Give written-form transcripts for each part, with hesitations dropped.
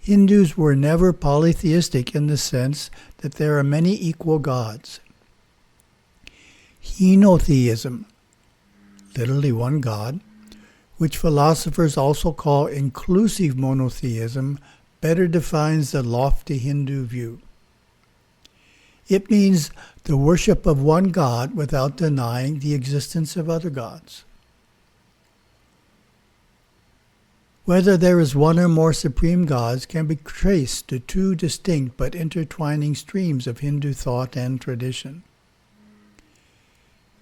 Hindus were never polytheistic in the sense that there are many equal gods. Henotheism, literally one God, which philosophers also call inclusive monotheism, better defines the lofty Hindu view. It means the worship of one God without denying the existence of other gods. Whether there is one or more supreme gods can be traced to two distinct but intertwining streams of Hindu thought and tradition.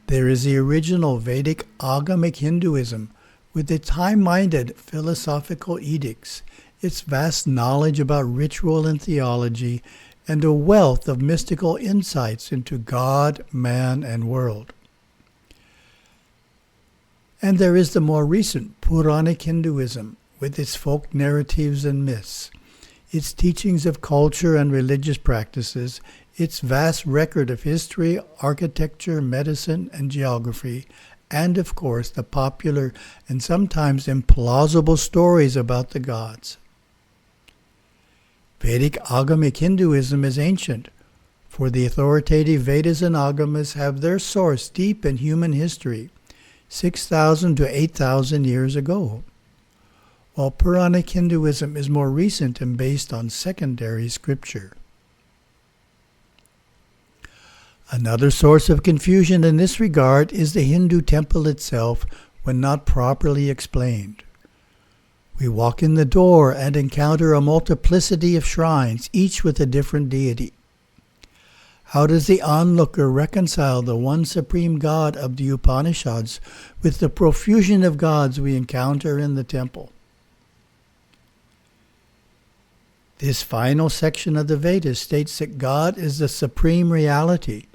There is the original Vedic agamic Hinduism, with its high-minded philosophical edicts, its vast knowledge about ritual and theology, and a wealth of mystical insights into God, man, and world. And there is the more recent Puranic Hinduism, with its folk narratives and myths, its teachings of culture and religious practices, its vast record of history, architecture, medicine, and geography, and of course the popular and sometimes implausible stories about the gods. Vedic agamic Hinduism is ancient, for the authoritative Vedas and Agamas have their source deep in human history, 6,000 to 8,000 years ago, while Puranic Hinduism is more recent and based on secondary scripture. Another source of confusion in this regard is the Hindu temple itself when not properly explained. We walk in the door and encounter a multiplicity of shrines, each with a different deity. How does the onlooker reconcile the one supreme God of the Upanishads with the profusion of gods we encounter in the temple? This final section of the Vedas states that God is the supreme reality,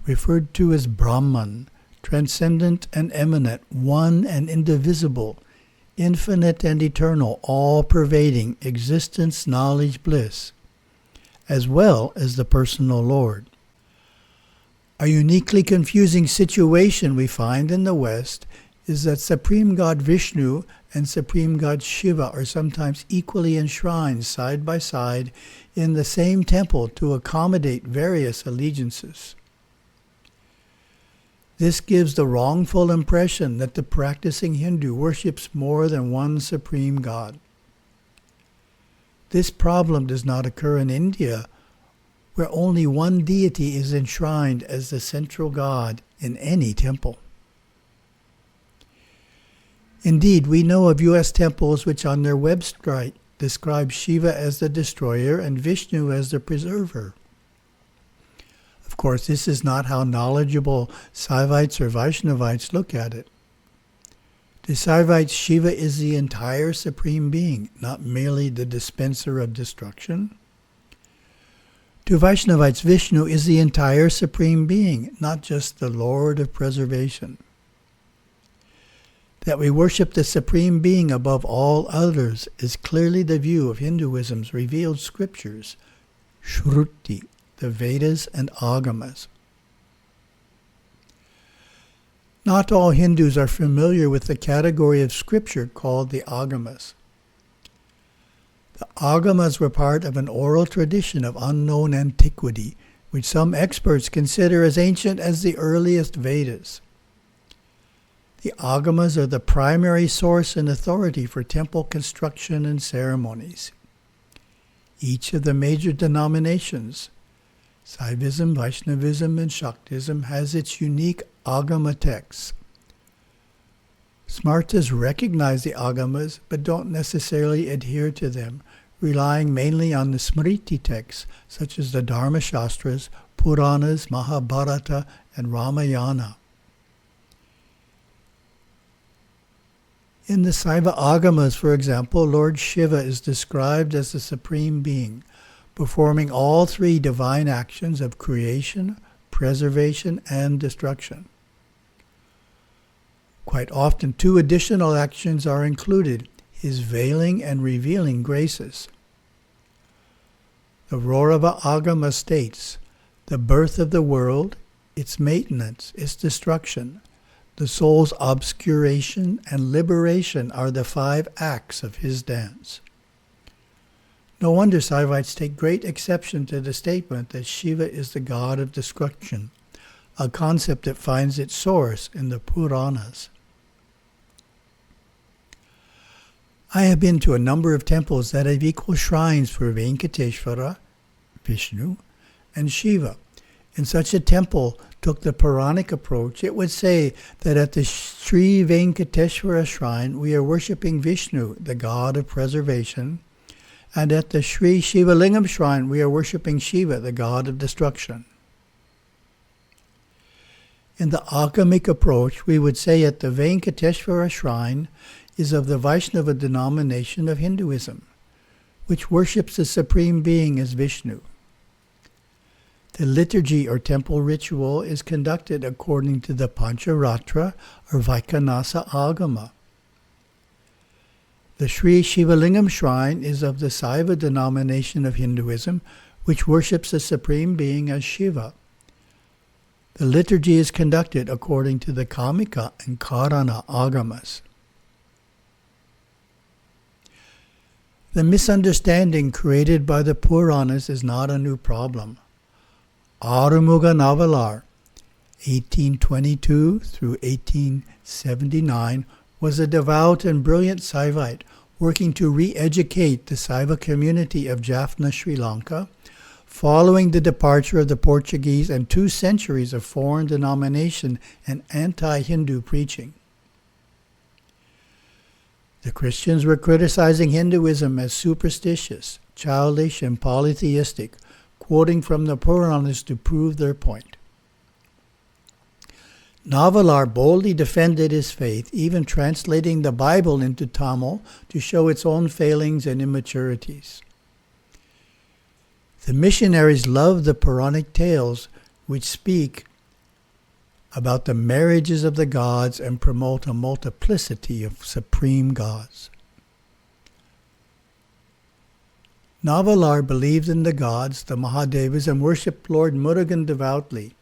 referred to as Brahman, transcendent and eminent, one and indivisible, infinite and eternal, all-pervading existence, knowledge, bliss, as well as the personal Lord. A uniquely confusing situation we find in the West is that Supreme God Vishnu and Supreme God Shiva are sometimes equally enshrined side by side in the same temple to accommodate various allegiances. This gives the wrongful impression that the practicing Hindu worships more than one supreme God. This problem does not occur in India, where only one deity is enshrined as the central god in any temple. Indeed, we know of U.S. temples which on their website describe Shiva as the destroyer and Vishnu as the preserver. Of course, this is not how knowledgeable Saivites or Vaishnavites look at it. To Saivites, Shiva is the entire supreme being, not merely the dispenser of destruction. To Vaishnavites, Vishnu is the entire supreme being, not just the Lord of preservation. That we worship the supreme being above all others is clearly the view of Hinduism's revealed scriptures, Shruti, the Vedas and Agamas. Not all Hindus are familiar with the category of scripture called the Agamas. The Agamas were part of an oral tradition of unknown antiquity, which some experts consider as ancient as the earliest Vedas. The Agamas are the primary source and authority for temple construction and ceremonies. Each of the major denominations, Saivism, Vaishnavism, and Shaktism, has its unique Agama texts. Smartas recognize the Agamas but don't necessarily adhere to them, relying mainly on the Smriti texts such as the Dharma Shastras, Puranas, Mahabharata, and Ramayana. In the Saiva Agamas, for example, Lord Shiva is described as the supreme being, performing all three divine actions of creation, preservation, and destruction. Quite often, two additional actions are included, his veiling and revealing graces. The Raurava Agama states, the birth of the world, its maintenance, its destruction, the soul's obscuration and liberation are the 5 acts of his dance. No wonder Saivites take great exception to the statement that Shiva is the god of destruction, a concept that finds its source in the Puranas. I have been to a number of temples that have equal shrines for Venkateshvara, Vishnu, and Shiva. In such a temple took the Puranic approach, it would say that at the Sri Venkateshvara shrine we are worshipping Vishnu, the god of preservation, and at the Sri Shivalingam shrine we are worshipping Shiva, the god of destruction. In the Agamic approach, we would say at the Venkateshvara shrine is of the Vaishnava denomination of Hinduism, which worships the Supreme Being as Vishnu. The liturgy or temple ritual is conducted according to the Pancharatra or Vaikanasa Agama. The Sri Shivalingam shrine is of the Saiva denomination of Hinduism, which worships the Supreme Being as Shiva. The liturgy is conducted according to the Kamika and Karana Agamas. The misunderstanding created by the Puranas is not a new problem. Arumuga Navalar, 1822 through 1879, was a devout and brilliant Saivite working to re-educate the Saiva community of Jaffna, Sri Lanka, following the departure of the Portuguese and 2 centuries of foreign denomination and anti-Hindu preaching. The Christians were criticizing Hinduism as superstitious, childish, and polytheistic, quoting from the Puranas to prove their point. Navalar boldly defended his faith, even translating the Bible into Tamil to show its own failings and immaturities. The missionaries loved the Puranic tales, which speak about the marriages of the gods and promote a multiplicity of supreme gods. Navalar believed in the gods, the Mahadevas, and worshipped Lord Murugan devoutly.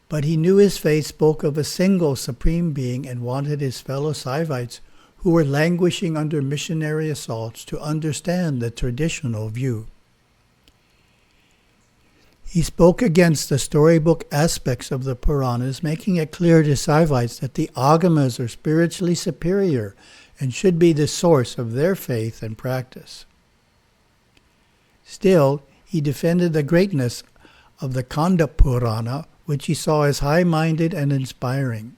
But he knew his faith spoke of a single supreme being and wanted his fellow Saivites, who were languishing under missionary assaults, to understand the traditional view. He spoke against the storybook aspects of the Puranas, making it clear to Saivites that the Agamas are spiritually superior and should be the source of their faith and practice. Still, he defended the greatness of the Kanda Purana, which he saw as high-minded and inspiring.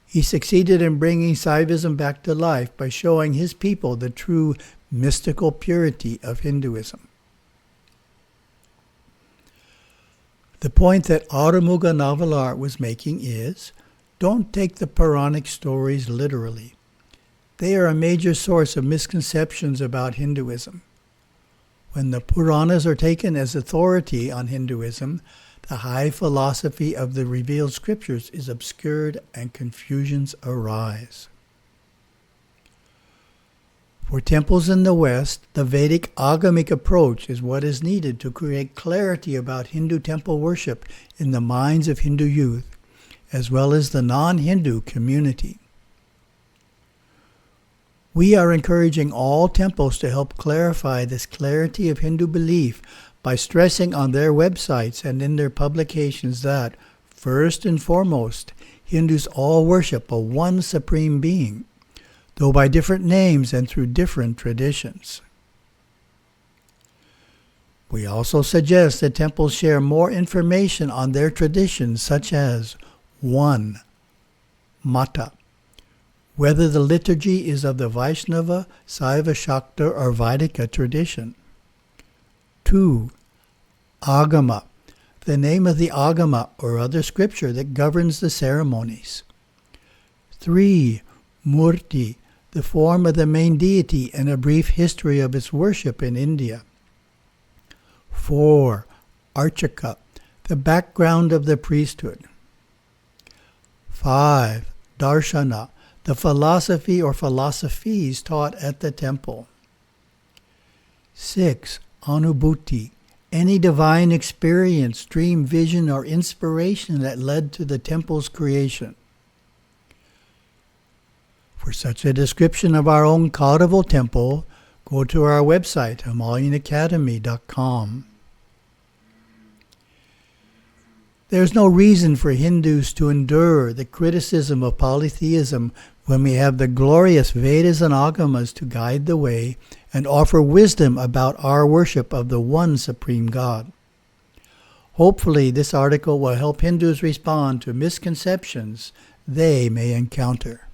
He succeeded in bringing Saivism back to life by showing his people the true mystical purity of Hinduism. The point that Arumuga Navalar was making is, don't take the Puranic stories literally. They are a major source of misconceptions about Hinduism. When the Puranas are taken as authority on Hinduism, the high philosophy of the revealed scriptures is obscured and confusions arise. For temples in the West, the Vedic Agamic approach is what is needed to create clarity about Hindu temple worship in the minds of Hindu youth, as well as the non-Hindu community. We are encouraging all temples to help clarify this clarity of Hindu belief by stressing on their websites and in their publications that, first and foremost, Hindus all worship a one supreme being, though by different names and through different traditions. We also suggest that temples share more information on their traditions, such as 1. Mata, whether the liturgy is of the Vaishnava, Saiva, Shakta, or Vaidika tradition. 2. Agama, the name of the Agama or other scripture that governs the ceremonies. 3. Murti, the form of the main deity and a brief history of its worship in India. 4. Archaka, the background of the priesthood. 5. Darshana, the philosophy or philosophies taught at the temple. 6. Anubhuti, any divine experience, dream, vision, or inspiration that led to the temple's creation. For such a description of our own Kauraval temple, go to our website, HimalayanAcademy.com. There's no reason for Hindus to endure the criticism of polytheism when we have the glorious Vedas and Agamas to guide the way and offer wisdom about our worship of the one Supreme God. Hopefully, this article will help Hindus respond to misconceptions they may encounter.